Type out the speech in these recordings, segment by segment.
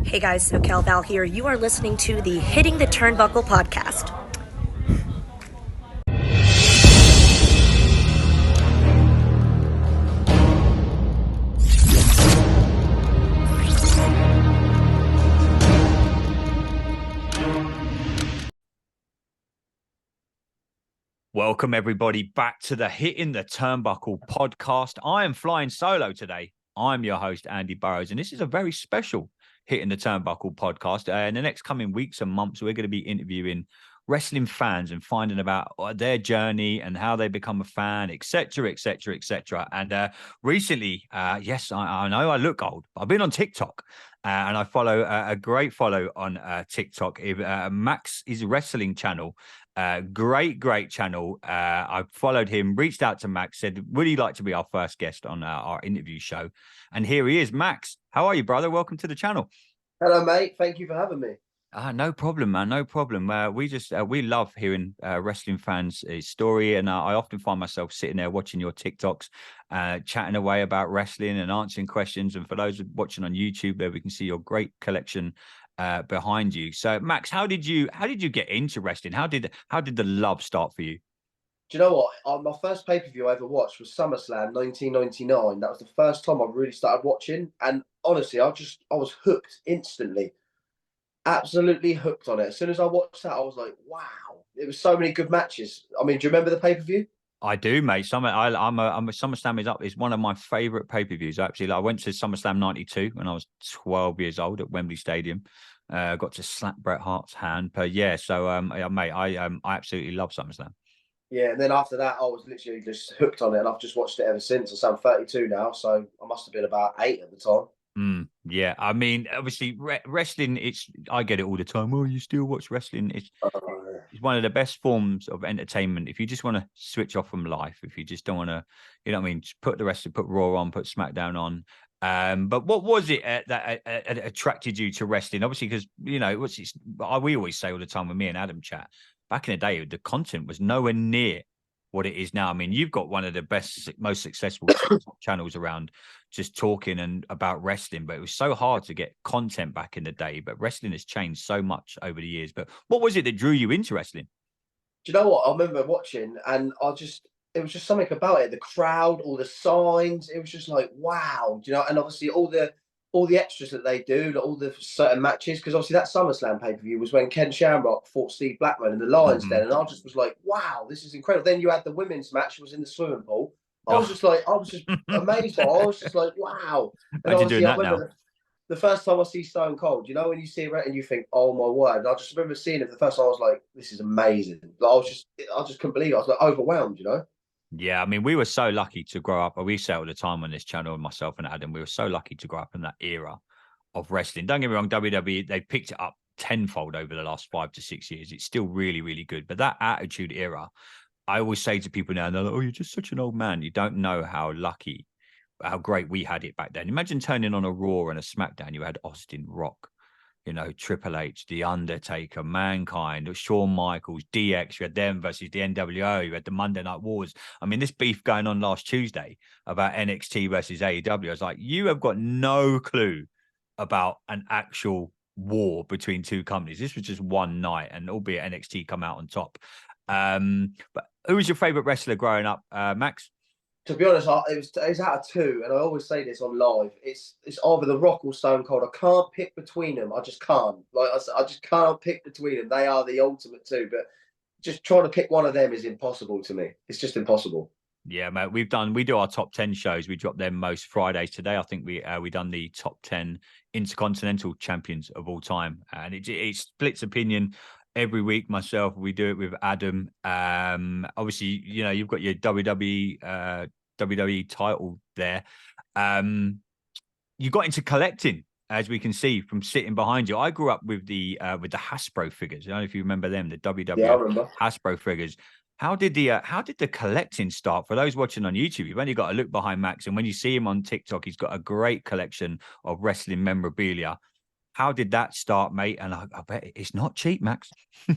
Hey guys, SoCal Val here. You are listening to the Hitting the Turnbuckle podcast. Welcome, everybody, back to the Hitting the Turnbuckle podcast. I am flying solo today. I'm your host, Andy Burrows, and this is a very special Hitting the Turnbuckle podcast. In the next coming weeks and months, we're going to be interviewing wrestling fans and finding about their journey and how they become a fan, etc., etc., etc. And recently, yes, I know I look old. I've been on TikTok. And I follow a great follow on TikTok, Maxswrestling channel. Great channel. I followed him, reached out to Max, said, would he like to be our first guest on our interview show? And here he is. Max, how are you, brother? Welcome to the channel. Hello, mate. Thank you for having me. No problem, man. No problem. We love hearing wrestling fans' story, and I often find myself sitting there watching your TikToks, chatting away about wrestling and answering questions. And for those watching on YouTube, there we can see your great collection behind you. So, Max, how did you get into wrestling? How did the love start for you? Do you know what? My first pay-per-view I ever watched was SummerSlam 1999. That was the first time I really started watching, and honestly, I was hooked instantly. Absolutely hooked on it. As soon as I watched that, I was like, wow. It was so many good matches. I mean, do you remember the pay-per-view? I do, mate. I'm a SummerSlam is one of my favorite pay-per-views. Actually, I went to SummerSlam '92 when I was 12 years old at Wembley Stadium. Got to slap Bret Hart's hand. But yeah, so yeah, mate, I absolutely love SummerSlam. Yeah, and then after that, I was literally just hooked on it, and I've just watched it ever since. I'm 32 now, so I must have been about 8 at the time. Yeah, I mean, obviously, wrestling. I get it all the time. Oh, you still watch wrestling? It's one of the best forms of entertainment. If you just want to switch off from life, if you just don't want to, you know what I mean, just put the wrestling, put Raw on, put SmackDown on. But what was it that attracted you to wrestling? Obviously, because we always say all the time when me and Adam chat. Back in the day, the content was nowhere near what it is now. I mean, you've got one of the best, most successful channels around just talking and about wrestling, but it was so hard to get content back in the day. But wrestling has changed so much over the years. But what was it that drew you into wrestling? Do you know what? I remember watching, and it was just something about it. The crowd, all the signs, it was just like, wow. Do you know? And obviously all the extras that they do, like all the certain matches, because obviously that SummerSlam pay-per-view was when Ken Shamrock fought Steve Blackman in the Lions Den, and I just was like, wow, this is incredible. Then you had the women's match, was in the swimming pool. I was just amazed. I was just like, wow. And Imagine doing obviously, I that now. remember the first time I see Stone Cold, you know, when you see it and you think, oh my word. And I just remember seeing it the first time. I was like, this is amazing. Like, I just couldn't believe it. I was like overwhelmed, you know. Yeah, I mean, we were so lucky to grow up. We say all the time on this channel, myself and Adam, we were so lucky to grow up in that era of wrestling. Don't get me wrong, WWE, they picked it up tenfold over the last 5 to 6 years. It's still really, really good. But that Attitude Era, I always say to people now, and they're like, oh, you're just such an old man. You don't know how lucky, how great we had it back then. Imagine turning on a Raw and a SmackDown. You had Austin, Rock, Triple H, The Undertaker, Mankind, Shawn Michaels, DX. You had them versus the NWO. You had the Monday Night Wars. I mean, this beef going on last Tuesday about NXT versus AEW. I was like, you have got no clue about an actual war between two companies. This was just one night, and albeit NXT come out on top. But who was your favorite wrestler growing up, Max? To be honest, it was out of two, and I always say this on live. It's either The Rock or Stone Cold. I can't pick between them. I just can't. Like I just can't pick between them. They are the ultimate two. But just trying to pick one of them is impossible to me. It's just impossible. Yeah, mate. We do our top 10 shows. We drop them most Fridays. Today, I think we done the top 10 intercontinental champions of all time, and it splits opinion every week. Myself, we do it with Adam. Obviously, you've got your WWE title there. You got into collecting, as we can see from sitting behind you. I grew up with the Hasbro figures. I don't know if you remember them, the WWE Yeah, I remember. Hasbro figures. How did the collecting start? For those watching on YouTube, you've only got to look behind Max, and when you see him on TikTok, he's got a great collection of wrestling memorabilia. How did that start, mate? And I bet it's not cheap, Max.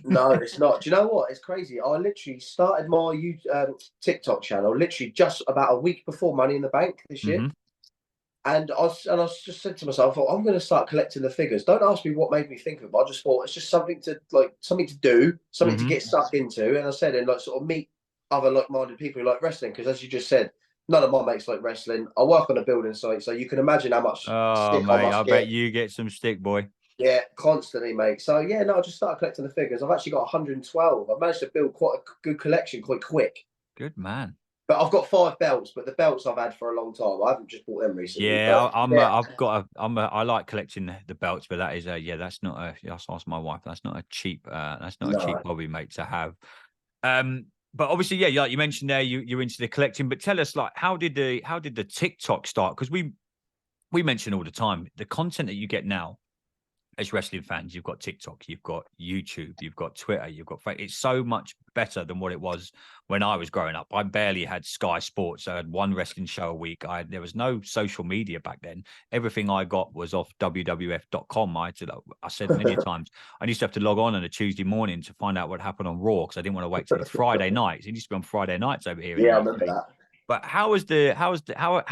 No, it's not. Do you know what? It's crazy. I literally started my TikTok channel literally just about a week before Money in the Bank this year. And I just said to myself, oh, I'm going to start collecting the figures. Don't ask me what made me think of it. But I just thought it's just something to do, something to get stuck into. And I said, and like sort of meet other like-minded people who like wrestling. Because as you just said, none of my mates like wrestling. I work on a building site, so you can imagine how much Oh, stick I mate, I must bet get. you get some stick, boy. Yeah, constantly, mate. So yeah, no, I just started collecting the figures. I've actually got 112. I've managed to build quite a good collection quite quick. Good man. But I've got 5 belts, but the belts I've had for a long time. I haven't just bought them recently. Yeah, But yeah, I like collecting the belts, but that is that's not a. That's asked my wife. That's not a cheap. That's not a cheap no. hobby, mate, to have. But obviously, yeah, like you mentioned there, you're into the collecting. But tell us, like, how did the TikTok start? Because we mention all the time the content that you get now as wrestling fans. You've got TikTok, you've got YouTube, you've got Twitter, you've got it's so much better than what it was when I was growing up. I barely had Sky Sports. I had one wrestling show a week. There was no social media back then. Everything I got was off WWF.com. I said many times, I used to have to log on a Tuesday morning to find out what happened on Raw because I didn't want to wait till the Friday nights. It used to be on Friday nights over here in Yeah, I the remember UK. that. But how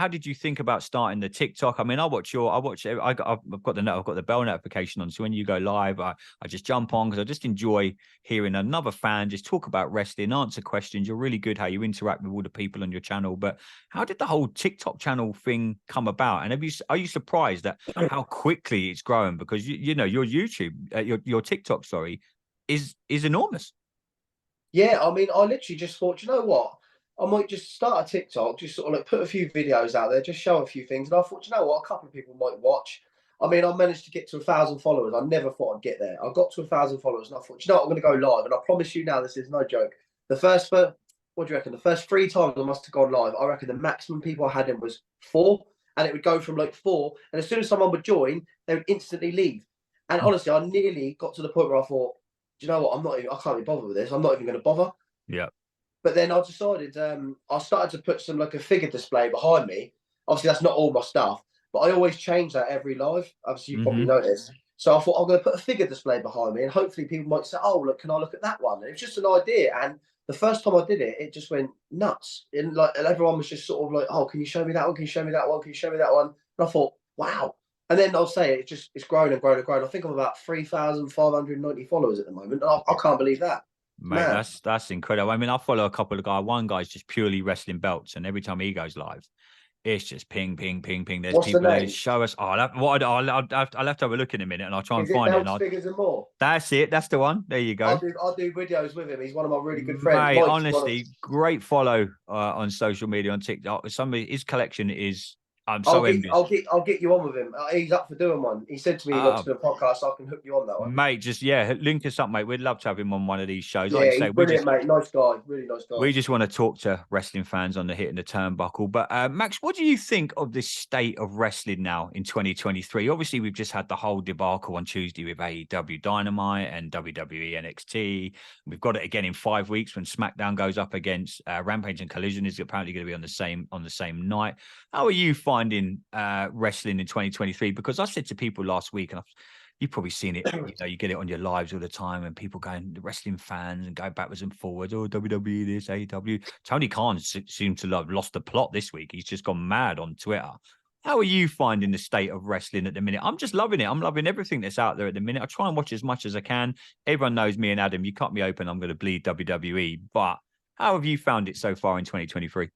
did you think about starting the TikTok? I mean, I've got the bell notification on. So when you go live, I just jump on because I just enjoy hearing another fan just talk about wrestling, answer questions. You're really good how you interact with all the people on your channel. But how did the whole TikTok channel thing come about? And are you surprised at how quickly it's growing? Because you know your YouTube, your TikTok, sorry, is enormous. Yeah, I mean, I literally just thought, you know what? I might just start a TikTok, just sort of like put a few videos out there, just show a few things. And I thought, you know what? A couple of people might watch. I mean, I managed to get to 1,000 followers. I never thought I'd get there. I got to 1,000 followers, and I thought, you know what? I'm going to go live. And I promise you now, this is no joke. What do you reckon? The first 3 times I must have gone live, I reckon the maximum people I had in was 4, and it would go from like 4. And as soon as someone would join, they would instantly leave. And honestly, I nearly got to the point where I thought, do you know what? I can't be bothered with this. I'm not even going to bother. Yeah. But then I decided I started to put some like a figure display behind me. Obviously, that's not all my stuff, but I always change that every live. Obviously, you probably noticed. So I thought I'm going to put a figure display behind me, and hopefully people might say, "Oh, look, can I look at that one?" And it's just an idea. And the first time I did it, it just went nuts. And everyone was just sort of like, "Oh, can you show me that one? Can you show me that one? Can you show me that one?" And I thought, "Wow." And then I'll say it's grown and grown and grown. I think I'm about 3,590 followers at the moment. And I can't believe that. Mate, Man. that's incredible. I mean, I follow a couple of guys. One guy's just purely wrestling belts, and every time he goes live, it's just ping, ping, ping, ping. There's What's the people that name? show us. Oh, I'll have to have a look in a minute, and I'll try and Is it find it. belts, figures, and more? That's it. That's the one. There you go. I do videos with him. He's one of my really good friends. Mate, Mike's honestly, great follow on social media on TikTok. His collection is. I'm so envious. I'll get you on with him. He's up for doing one. He said to me, "Look, to the podcast, so I can hook you on that one." Mate, just link us up, mate. We'd love to have him on one of these shows. Like Yeah, you he's say, brilliant, mate. Nice guy, really nice guy. we just want to talk to wrestling fans on the hit and the turnbuckle. But Max, what do you think of this state of wrestling now in 2023? Obviously, we've just had the whole debacle on Tuesday with AEW Dynamite and WWE NXT. We've got it again in 5 weeks when SmackDown goes up against Rampage, and Collision is apparently going to be on the same night. How are you finding wrestling in 2023? Because I said to people last week, and you've probably seen it, you get it on your lives all the time, and people going, the wrestling fans, and go backwards and forwards. Oh, WWE this, AEW. Tony Khan seemed to have lost the plot this week. He's just gone mad on Twitter. How are you finding the state of wrestling at the minute? I'm just loving it. I'm loving everything that's out there at the minute. I try and watch as much as I can. Everyone knows me and Adam. You cut me open, I'm going to bleed WWE. But how have you found it so far in 2023?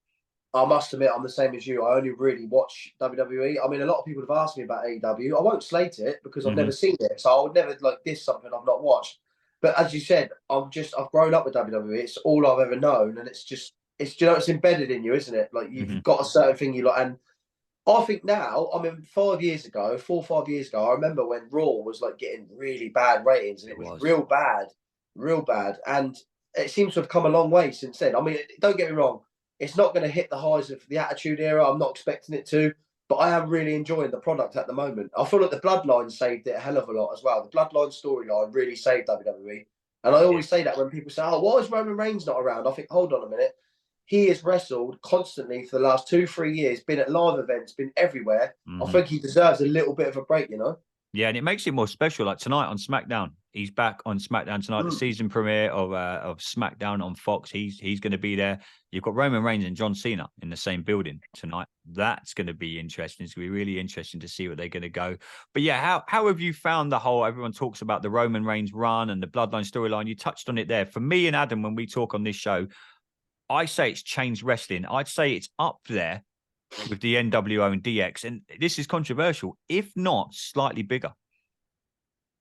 I must admit, I'm the same as you. I only really watch WWE. I mean, a lot of people have asked me about AEW. I won't slate it because I've never seen it, so I would never like diss something I've not watched. But as you said, I've grown up with WWE. It's all I've ever known, and it's embedded in you, isn't it? Like you've got a certain thing you like, and I think now, I mean, 4 or 5 years ago, I remember when Raw was like getting really bad ratings, and it was real bad, real bad, and it seems to have come a long way since then. I mean, don't get me wrong. It's not going to hit the highs of the Attitude Era. I'm not expecting it to, but I am really enjoying the product at the moment. I feel like the Bloodline saved it a hell of a lot as well. The Bloodline storyline really saved WWE. And I always say that when people say, "Oh, why is Roman Reigns not around?" I think, hold on a minute. He has wrestled constantly for the last 2-3 years, been at live events, been everywhere. I think he deserves a little bit of a break, you know? Yeah, and it makes it more special. Like tonight on SmackDown, He's back on SmackDown tonight, the season premiere of SmackDown on Fox. He's going to be there. You've got Roman Reigns and John Cena in the same building tonight. That's going to be interesting. It's going to be really interesting to see where they're going to go. But yeah, how have you found the whole? Everyone talks about the Roman Reigns run and the Bloodline storyline. You touched on it there. For me and Adam, when we talk on this show, I say it's changed wrestling. I'd say it's up there with the NWO and DX, and this is controversial, if not slightly bigger.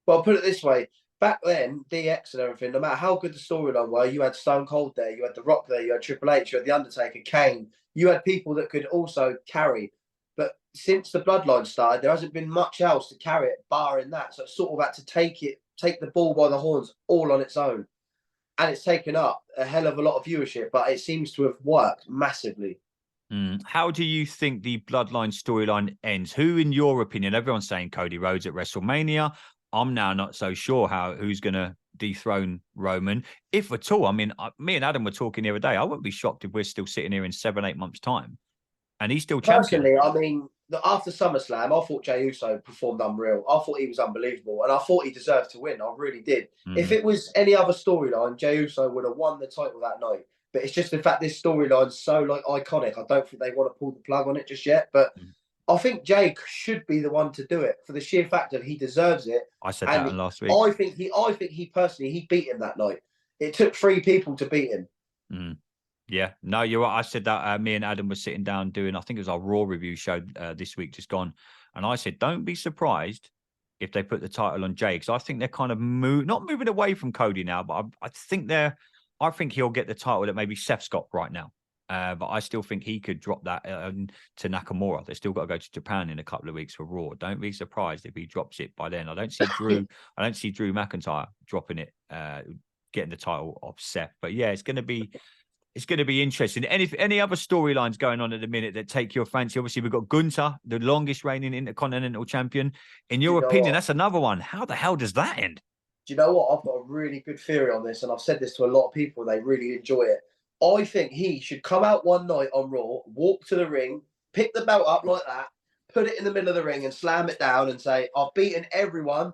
Well, put it this way. Back then, DX and everything, no matter how good the storyline were, you had Stone Cold there, you had The Rock there, you had Triple H, you had The Undertaker, Kane. You had people that could also carry. But since the Bloodline started, there hasn't been much else to carry it, barring that. So it's sort of had to take the ball by the horns all on its own. And it's taken up a hell of a lot of viewership, but it seems to have worked massively. How do you think the Bloodline storyline ends? Who, in your opinion, everyone's saying Cody Rhodes at WrestleMania. I'm now not so sure who's going to dethrone Roman, if at all. I mean, me and Adam were talking the other day. I wouldn't be shocked if we're still sitting here in 7-8 months' time and he's still champion. Personally, I mean, after SummerSlam, I thought Jey Uso performed unreal. I thought he was unbelievable, and I thought he deserved to win. I really did. If it was any other storyline, Jey Uso would have won the title that night. But it's just the fact this storyline's so iconic. I don't think they want to pull the plug on it just yet. But I think Jey should be the one to do it for the sheer fact that he deserves it. I said that last week. I think he personally, he beat him that night. It took 3 people to beat him. Yeah, no, you're right. I said that me and Adam were sitting down doing, I think it was our Raw review show this week just gone. And I said, don't be surprised if they put the title on Jey, because I think they're kind of not moving away from Cody now, but I think he'll get the title that maybe Seth's got right now. But I still think he could drop that to Nakamura. They've still got to go to Japan in a couple of weeks for Raw. Don't be surprised if he drops it by then. I don't see Drew McIntyre dropping it, getting the title off Seth. But yeah, it's going to be interesting. Any other storylines going on at the minute that take your fancy? Obviously, we've got Gunther, the longest reigning Intercontinental Champion. In your opinion, that's another one. How the hell does that end? Do you know what? I've got a really good theory on this, and I've said this to a lot of people, and they really enjoy it. I think he should come out one night on Raw, walk to the ring, pick the belt up like that, put it in the middle of the ring and slam it down and say, I've beaten everyone.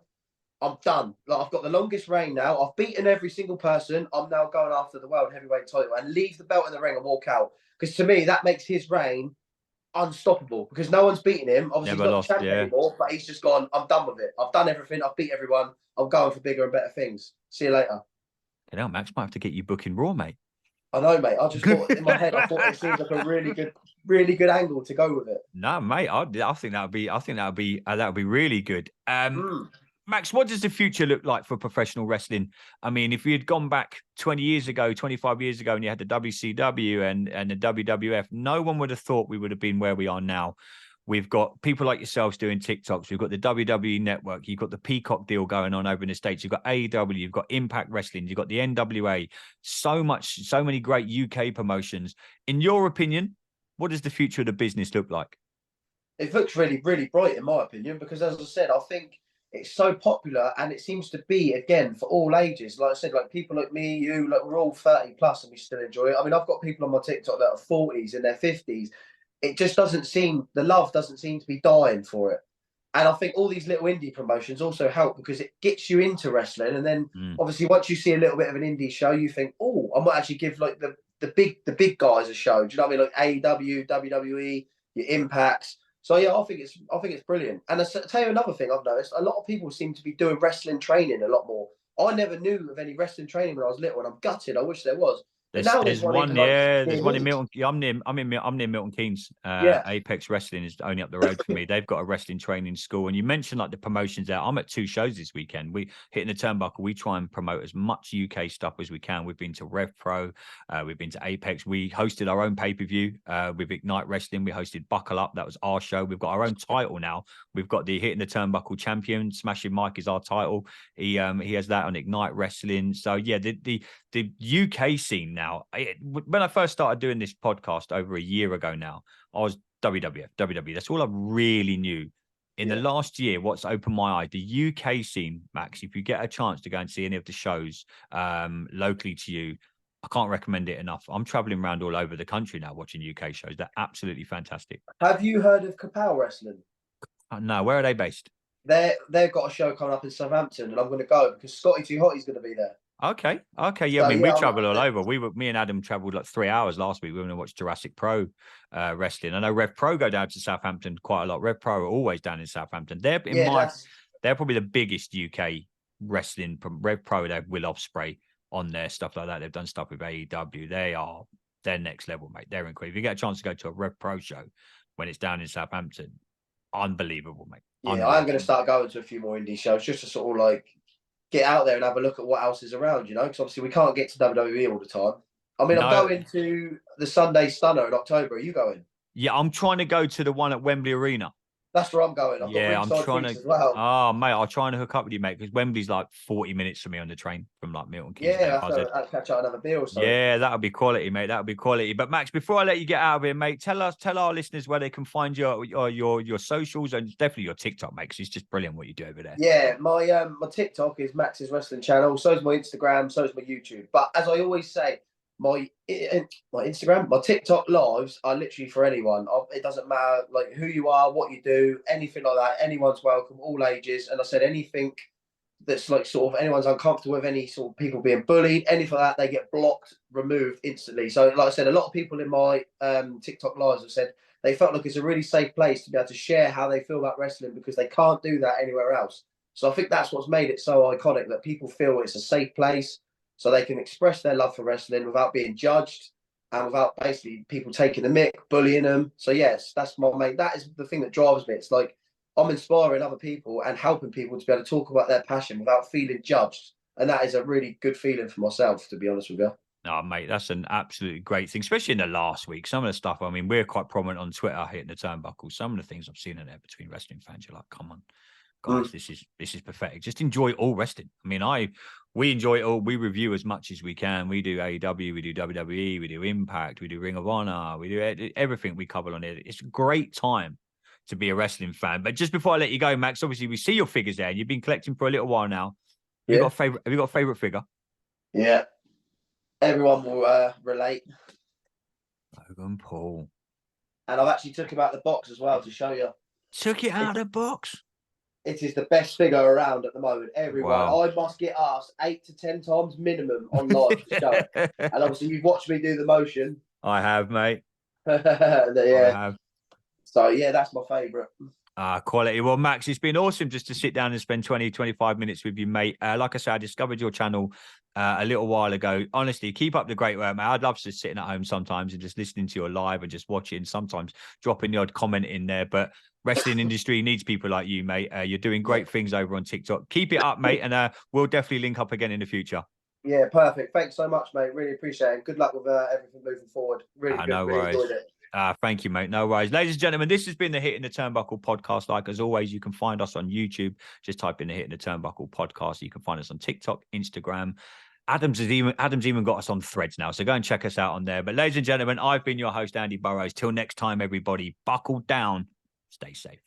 I'm done. Like, I've got the longest reign now. I've beaten every single person. I'm now going after the World Heavyweight title, and leave the belt in the ring and walk out. Because to me, that makes his reign unstoppable, because no one's beating him. Obviously, he's not champion anymore, but he's just gone, I'm done with it. I've done everything. I've beat everyone. I'm going for bigger and better things. See you later. You know, Max might have to get you booking Raw, mate. I know, mate. I just thought in my head, I thought it seems like a really good angle to go with it. No, mate. I think that would be really good. Max, what does the future look like for professional wrestling? I mean, if we had gone back 20 years ago, 25 years ago, and you had the WCW and the WWF, no one would have thought we would have been where we are now. We've got people like yourselves doing TikToks. We've got the WWE Network. You've got the Peacock deal going on over in the States. You've got AEW. You've got Impact Wrestling. You've got the NWA. So many great UK promotions. In your opinion, what does the future of the business look like? It looks really, really bright, in my opinion, because as I said, I think it's so popular, and it seems to be, again, for all ages. Like I said, like people like me, you, like we're all 30 plus and we still enjoy it. I mean, I've got people on my TikTok that are 40s and their 50s. It just the love doesn't seem to be dying for it. And I think all these little indie promotions also help, because it gets you into wrestling. And then obviously once you see a little bit of an indie show, you think, oh, I might actually give like the big guys a show. Do you know what I mean? Like AEW, WWE, your Impacts. So yeah, I think it's brilliant. And I'll tell you another thing I've noticed: a lot of people seem to be doing wrestling training a lot more. I never knew of any wrestling training when I was little, and I'm gutted. I wish there was. There's one in Milton. I'm near Milton Keynes. Apex Wrestling is only up the road from me. They've got a wrestling training school, and you mentioned like the promotions there. I'm at 2 shows this weekend. We hitting the turnbuckle. We try and promote as much UK stuff as we can. We've been to Rev Pro, we've been to Apex. We hosted our own pay-per-view with Ignite Wrestling. We hosted Buckle Up. That was our show. We've got our own title now. We've got the Hitting the Turnbuckle champion. Smashing Mike is our title. He has that on Ignite Wrestling. So yeah, the UK scene now. When I first started doing this podcast over a year ago now, I was WWF, WWE. That's all I really knew. In the last year, what's opened my eye, the UK scene, Max, if you get a chance to go and see any of the shows locally to you, I can't recommend it enough. I'm traveling around all over the country now watching UK shows. They're absolutely fantastic. Have you heard of Kapow Wrestling? No, where are they based? they've got a show coming up in Southampton, and I'm going to go because Scotty Too Hotty's going to be there. Okay. Yeah, So, I mean, we yeah, travel all over. Me and Adam traveled like 3 hours last week. We went to watch Jurassic Pro wrestling. I know Rev Pro go down to Southampton quite a lot. Rev Pro are always down in Southampton. They're probably the biggest UK wrestling from Rev Pro. They have Will Ospreay on their stuff like that. They've done stuff with AEW. They're next level, mate. They're incredible. If you get a chance to go to a Rev Pro show when it's down in Southampton, unbelievable, mate. Yeah, I'm going to start going to a few more indie shows just to sort of like get out there and have a look at what else is around, because obviously we can't get to WWE all the time. I mean, I'm going to the Sunday Stunner in October. Are you going? Yeah, I'm trying to go to the one at Wembley Arena. That's where I'm going. I've got ringside seats as well. Oh, mate, I'll try and hook up with you, mate, because Wembley's like 40 minutes for me on the train from like Milton Keynes. Yeah, I'll catch up another beer or so. Yeah, that'll be quality, mate. That'll be quality. But Max, before I let you get out of here, mate, tell our listeners where they can find your socials and definitely your TikTok, mate, because it's just brilliant what you do over there. Yeah, my TikTok is Max's Wrestling channel. So is my Instagram. So is my YouTube. But as I always say, my Instagram, my TikTok lives are literally for anyone. It doesn't matter like who you are, what you do, anything like that. Anyone's welcome, all ages. And I said anything that's like sort of anyone's uncomfortable with, any sort of people being bullied, anything like that, they get blocked, removed instantly. So like I said, a lot of people in my TikTok lives have said they felt like it's a really safe place to be able to share how they feel about wrestling because they can't do that anywhere else. So I think that's what's made it so iconic, that people feel it's a safe place so they can express their love for wrestling without being judged and without basically people taking the mick, bullying them. So yes, that's my mate. That is the thing that drives me. It's like I'm inspiring other people and helping people to be able to talk about their passion without feeling judged. And that is a really good feeling for myself, to be honest with you. Oh, mate, that's an absolutely great thing, especially in the last week. Some of the stuff, I mean, we're quite prominent on Twitter hitting the turnbuckle. Some of the things I've seen in there between wrestling fans, you're like, come on, guys, this is pathetic. Just enjoy all wrestling. I mean, we enjoy it all. We review as much as we can. We do AEW, we do WWE, we do Impact, we do Ring of Honor, we do everything we cover on it. It's a great time to be a wrestling fan. But just before I let you go, Max, obviously we see your figures there and you've been collecting for a little while now. Have you got a favorite figure? Yeah. Everyone will relate. Logan Paul. And I've actually took him out of the box as well to show you. Took it out of the box? It is the best figure around at the moment. Everyone. Wow. I must get asked 8 to 10 times minimum on live to show it. And obviously you've watched me do the motion. I have, mate. Yeah. I have. So yeah, that's my favourite. Quality. Well, Max, it's been awesome just to sit down and spend 20, 25 minutes with you, mate. Like I said, I discovered your channel a little while ago. Honestly, keep up the great work, mate. I'd love to sitting at home sometimes and just listening to your live and just watching, sometimes dropping the odd comment in there. But wrestling industry needs people like you, mate. You're doing great things over on TikTok. Keep it up, mate. And we'll definitely link up again in the future. Yeah, perfect. Thanks so much, mate. Really appreciate it. Good luck with everything moving forward. Really good. No really enjoyed it. Thank you, mate. No worries. Ladies and gentlemen, this has been the Hitting the Turnbuckle podcast. Like as always, you can find us on YouTube. Just type in the Hitting the Turnbuckle podcast. You can find us on TikTok, Instagram. Adam's even got us on Threads now. So go and check us out on there. But ladies and gentlemen, I've been your host, Andy Burrows. Till next time, everybody, buckle down. Stay safe.